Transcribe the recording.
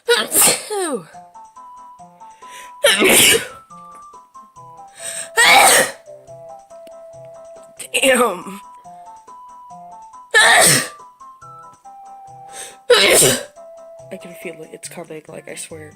Damn. I can feel it. It's coming, like, I swear.